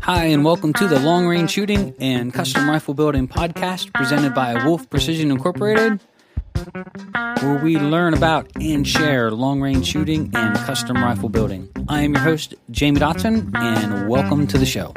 Hi, and welcome to the Long Range Shooting and Custom Rifle Building podcast presented by Wolf Precision Incorporated, where we learn about and share long range shooting and custom rifle building. I am your host, Jamie Dotson, and welcome to the show.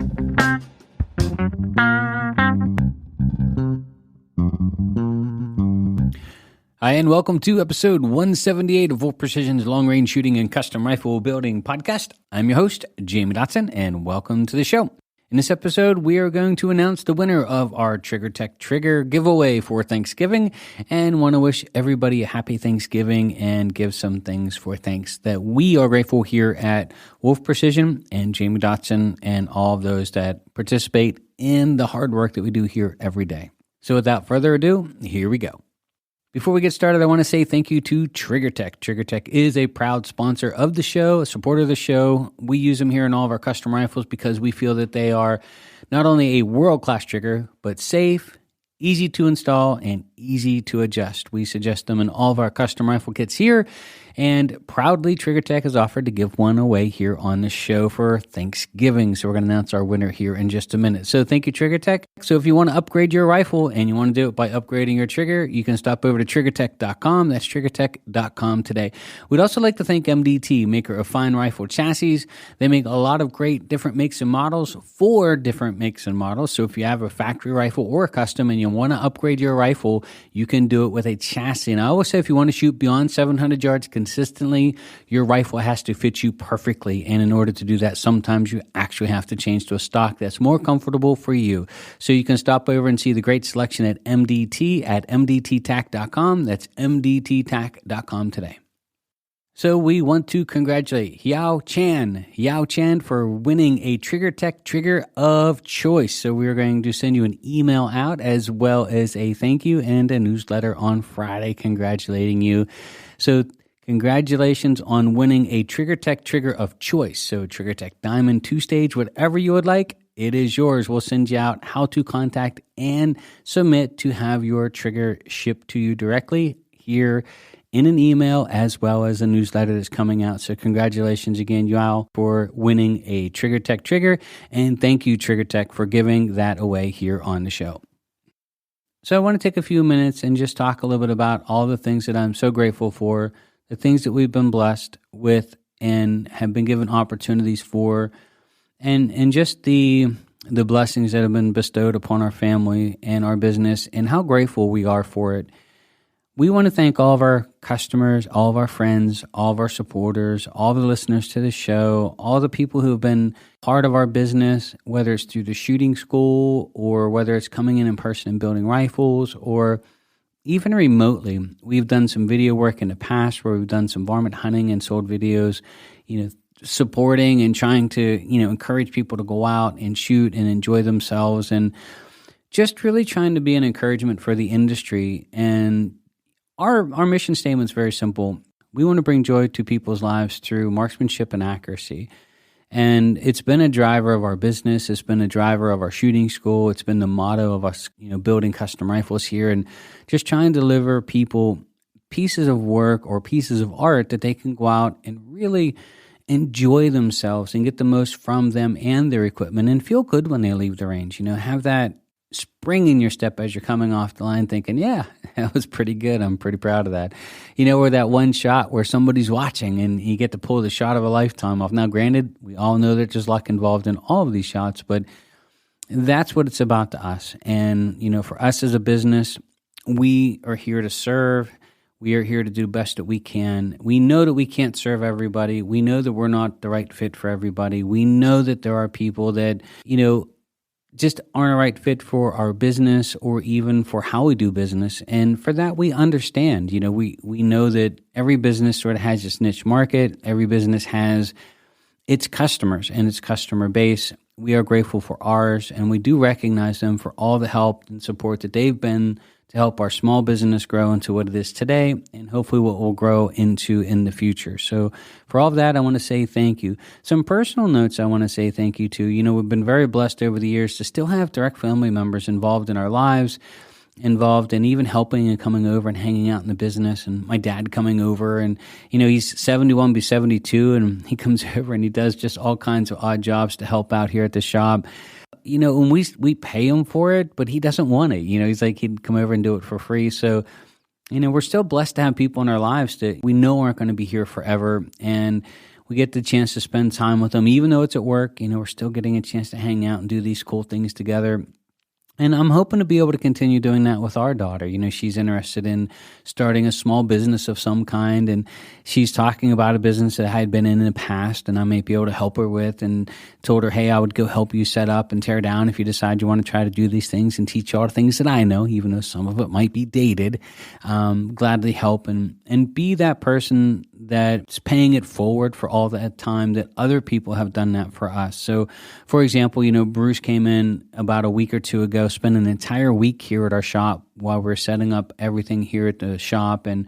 Hi, and welcome to episode 178 of Wolf Precision's Long Range Shooting and Custom Rifle Building podcast. I'm your host, Jamie Dotson, and welcome to the show. In this episode, we are going to announce the winner of our TriggerTech Trigger giveaway for Thanksgiving, and want to wish everybody a happy Thanksgiving and give some things for thanks that we are grateful here at Wolf Precision and Jamie Dotson and all of those that participate in the hard work that we do here every day. So without further ado, here we go. Before we get started, I want to say thank you to TriggerTech. TriggerTech is a proud sponsor of the show, a supporter of the show. We use them here in all of our custom rifles because we feel that they are not only a world-class trigger, but safe, easy to install, and easy to adjust. We suggest them in all of our custom rifle kits here, and proudly TriggerTech has offered to give one away here on the show for Thanksgiving. So we're going to announce our winner here in just a minute. So thank you, TriggerTech. So if you want to upgrade your rifle and you want to do it by upgrading your trigger, you can stop over to TriggerTech.com. That's TriggerTech.com today. We'd also like to thank MDT, maker of fine rifle chassis. They make a lot of great different makes and models for different makes and models. So if you have a factory rifle or a custom and you want to upgrade your rifle, you can do it with a chassis. And I always say if you want to shoot beyond 700 yards consistently, your rifle has to fit you perfectly. And in order to do that, sometimes you actually have to change to a stock that's more comfortable for you. So you can stop over and see the great selection at MDT at MDTTac.com. That's MDTTac.com today. So we want to congratulate Yao Chan for winning a TriggerTech Trigger of choice. So we are going to send you an email out as well as a thank you and a newsletter on Friday congratulating you. So congratulations on winning a TriggerTech Trigger of choice. So TriggerTech Diamond, 2-stage, whatever you would like, it is yours. We'll send you out how to contact and submit to have your trigger shipped to you directly here in an email as well as a newsletter that's coming out. So congratulations again, Yao, for winning a TriggerTech Trigger. And thank you, TriggerTech, for giving that away here on the show. So I want to take a few minutes and just talk a little bit about all the things that I'm so grateful for, the things that we've been blessed with and have been given opportunities for, and just the blessings that have been bestowed upon our family and our business and how grateful we are for it. We want to thank all of our customers, all of our friends, all of our supporters, all the listeners to the show, all the people who have been part of our business, whether it's through the shooting school or whether it's coming in person and building rifles or even remotely. We've done some video work in the past where we've done some varmint hunting and sold videos, supporting and trying to, encourage people to go out and shoot and enjoy themselves and just really trying to be an encouragement for the industry. And our mission statement is very simple. We want to bring joy to people's lives through marksmanship and accuracy. And it's been a driver of our business. It's been a driver of our shooting school. It's been the motto of us, building custom rifles here and just trying to deliver people pieces of work or pieces of art that they can go out and really enjoy themselves and get the most from them and their equipment and feel good when they leave the range. Have that spring in your step as you're coming off the line thinking, yeah, that was pretty good. I'm pretty proud of that. Or that one shot where somebody's watching and you get to pull the shot of a lifetime off. Now, granted, we all know that there's luck involved in all of these shots, but that's what it's about to us. And, for us as a business, we are here to serve. We are here to do the best that we can. We know that we can't serve everybody. We know that we're not the right fit for everybody. We know that there are people that, just aren't a right fit for our business or even for how we do business. And for that, we understand. We know that every business sort of has its niche market. Every business has its customers and its customer base. We are grateful for ours, and we do recognize them for all the help and support that they've been to help our small business grow into what it is today and hopefully what will grow into in the future. So for all of that, I want to say thank you. Some personal notes I want to say thank you to. We've been very blessed over the years to still have direct family members involved in our lives involved in even helping and coming over and hanging out in the business, and my dad coming over, and he's 71, be 72, and he comes over and he does just all kinds of odd jobs to help out here at the shop. And we pay him for it, but he doesn't want it. He's like, he'd come over and do it for free. So we're still blessed to have people in our lives that we know aren't going to be here forever, and we get the chance to spend time with them, even though it's at work. We're still getting a chance to hang out and do these cool things together. And I'm hoping to be able to continue doing that with our daughter. She's interested in starting a small business of some kind, and she's talking about a business that I had been in the past, and I may be able to help her with, and told her, hey, I would go help you set up and tear down if you decide you want to try to do these things and teach you all the things that I know, even though some of it might be dated. Gladly help and be that person that's paying it forward for all that time that other people have done that for us. So, for example, Bruce came in about a week or two ago, spent an entire week here at our shop while we're setting up everything here at the shop. And,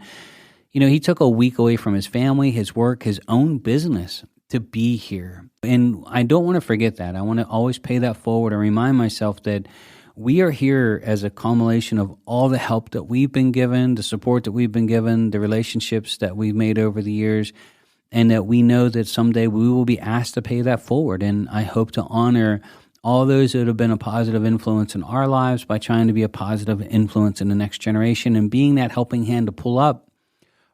he took a week away from his family, his work, his own business to be here. And I don't want to forget that. I want to always pay that forward and remind myself that we are here as a culmination of all the help that we've been given, the support that we've been given, the relationships that we've made over the years, and that we know that someday we will be asked to pay that forward. And I hope to honor all those that have been a positive influence in our lives by trying to be a positive influence in the next generation and being that helping hand to pull up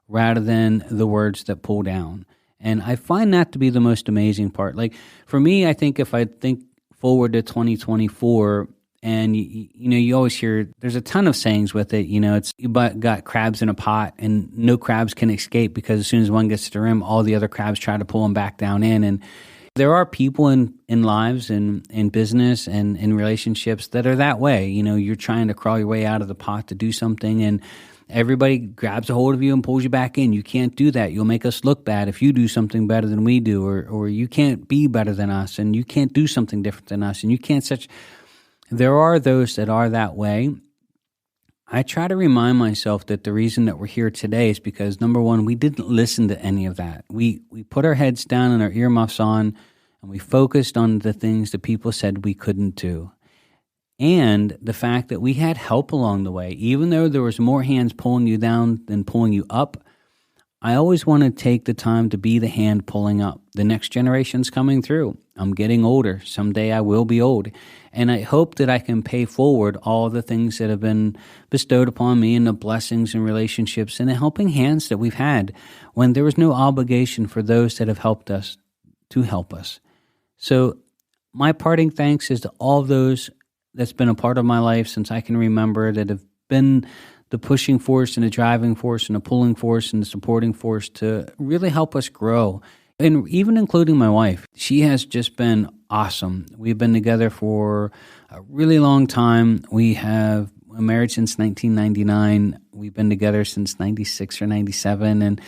rather than the words that pull down. And I find that to be the most amazing part. Like for me, I think if I think forward to 2024, and you always hear there's a ton of sayings with it. It's you got crabs in a pot, and no crabs can escape because as soon as one gets to the rim, all the other crabs try to pull them back down in. And there are people in lives and in business and in relationships that are that way. You're trying to crawl your way out of the pot to do something, and everybody grabs a hold of you and pulls you back in. You can't do that. You'll make us look bad if you do something better than we do, or you can't be better than us, and you can't do something different than us, and you can't such. There are those that are that way. I try to remind myself that the reason that we're here today is because, number one, we didn't listen to any of that. We put our heads down and our earmuffs on, and we focused on the things that people said we couldn't do. And the fact that we had help along the way, even though there was more hands pulling you down than pulling you up, I always want to take the time to be the hand pulling up. The next generation's coming through. I'm getting older. Someday I will be old. And I hope that I can pay forward all the things that have been bestowed upon me and the blessings and relationships and the helping hands that we've had when there was no obligation for those that have helped us to help us. So my parting thanks is to all those that's been a part of my life since I can remember, that have been the pushing force and the driving force and the pulling force and the supporting force to really help us grow. And even including my wife, she has just been awesome. We've been together for a really long time. We have been married since 1999. We've been together since 96 or 97. And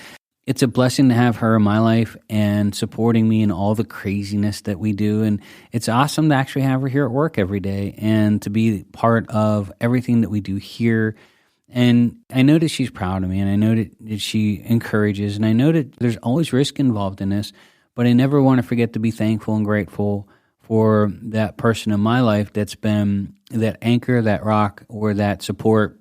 it's a blessing to have her in my life and supporting me in all the craziness that we do. And it's awesome to actually have her here at work every day and to be part of everything that we do here. And I know that she's proud of me, and I know that she encourages, and I know that there's always risk involved in this, but I never want to forget to be thankful and grateful for that person in my life that's been that anchor, that rock, or that support,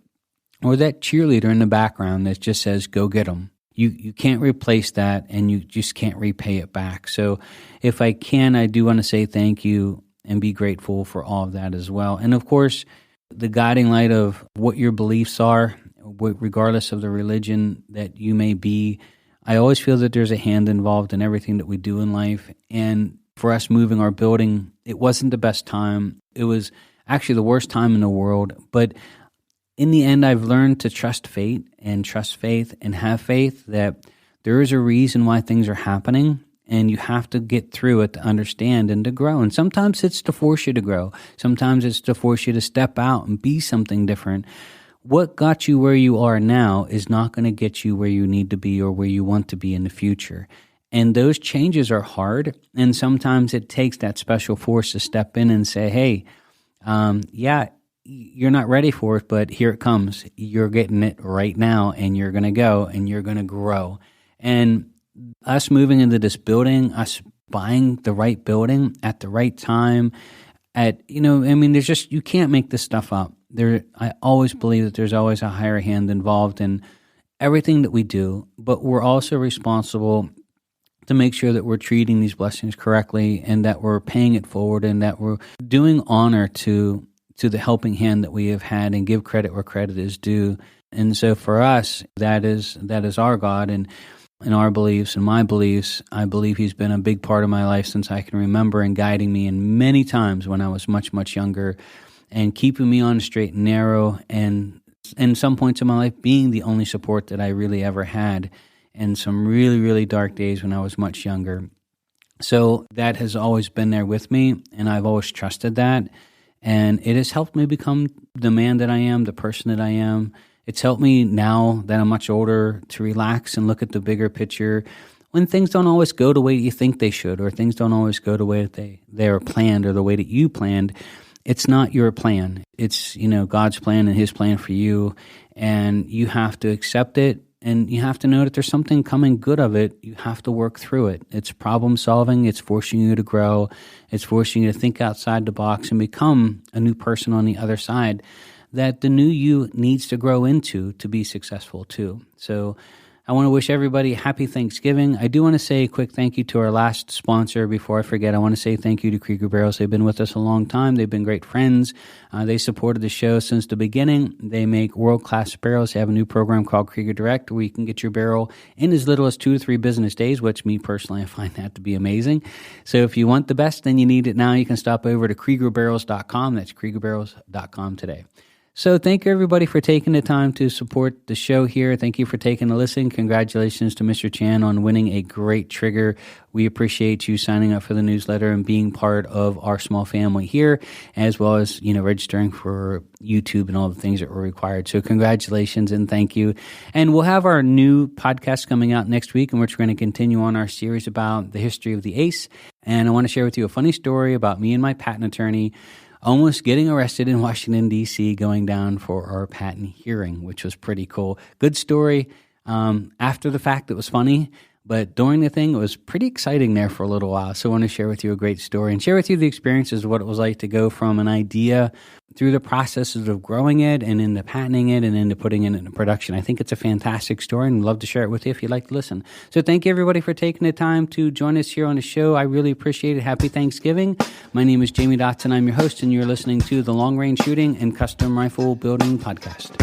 or that cheerleader in the background that just says, go get them. You can't replace that, and you just can't repay it back. So if I can, I do want to say thank you and be grateful for all of that as well. And of course, the guiding light of what your beliefs are, regardless of the religion that you may be. I always feel that there's a hand involved in everything that we do in life. And for us moving our building, it wasn't the best time. It was actually the worst time in the world. But in the end, I've learned to trust fate and trust faith and have faith that there is a reason why things are happening. And you have to get through it to understand and to grow. And sometimes it's to force you to grow. Sometimes it's to force you to step out and be something different. What got you where you are now is not going to get you where you need to be or where you want to be in the future. And those changes are hard. And sometimes it takes that special force to step in and say, hey, you're not ready for it, but here it comes. You're getting it right now, and you're going to go and you're going to grow. And us moving into this building, us buying the right building at the right time, there's just, you can't make this stuff up. I always believe that there's always a higher hand involved in everything that we do, but we're also responsible to make sure that we're treating these blessings correctly and that we're paying it forward and that we're doing honor to the helping hand that we have had and give credit where credit is due. And so for us, that is our God and our beliefs and my beliefs. I believe he's been a big part of my life since I can remember and guiding me in many times when I was much, much younger and keeping me on the straight and narrow and in some points in my life being the only support that I really ever had in some really, really dark days when I was much younger. So that has always been there with me and I've always trusted that. And it has helped me become the man that I am, the person that I am. It's helped me now that I'm much older to relax and look at the bigger picture when things don't always go the way you think they should or things don't always go the way that they are planned or the way that you planned. It's not your plan. It's, God's plan and his plan for you. And you have to accept it and you have to know that there's something coming good of it. You have to work through it. It's problem solving. It's forcing you to grow. It's forcing you to think outside the box and become a new person on the other side that the new you needs to grow into to be successful too. So I want to wish everybody a happy Thanksgiving. I do want to say a quick thank you to our last sponsor. Before I forget, I want to say thank you to Krieger Barrels. They've been with us a long time. They've been great friends. They supported the show since the beginning. They make world-class barrels. They have a new program called TriggerTech where you can get your barrel in as little as 2 to 3 business days, which me personally, I find that to be amazing. So if you want the best, then you need it now. You can stop over to KriegerBarrels.com. That's KriegerBarrels.com today. So thank you, everybody, for taking the time to support the show here. Thank you for taking a listen. Congratulations to Mr. Chan on winning a great trigger. We appreciate you signing up for the newsletter and being part of our small family here, as well as, registering for YouTube and all the things that were required. So congratulations and thank you. And we'll have our new podcast coming out next week, in which we're going to continue on our series about the history of the ACE. And I want to share with you a funny story about me and my patent attorney almost getting arrested in Washington, D.C., going down for our patent hearing, which was pretty cool. Good story. After the fact, it was funny, but during the thing, it was pretty exciting there for a little while. So I want to share with you a great story and share with you the experiences of what it was like to go from an idea through the processes of growing it and into patenting it and into putting it into production. I think it's a fantastic story and I'd love to share it with you if you'd like to listen. So thank you, everybody, for taking the time to join us here on the show. I really appreciate it. Happy Thanksgiving. My name is Jamie Dotson. I'm your host, and you're listening to the Long Range Shooting and Custom Rifle Building Podcast.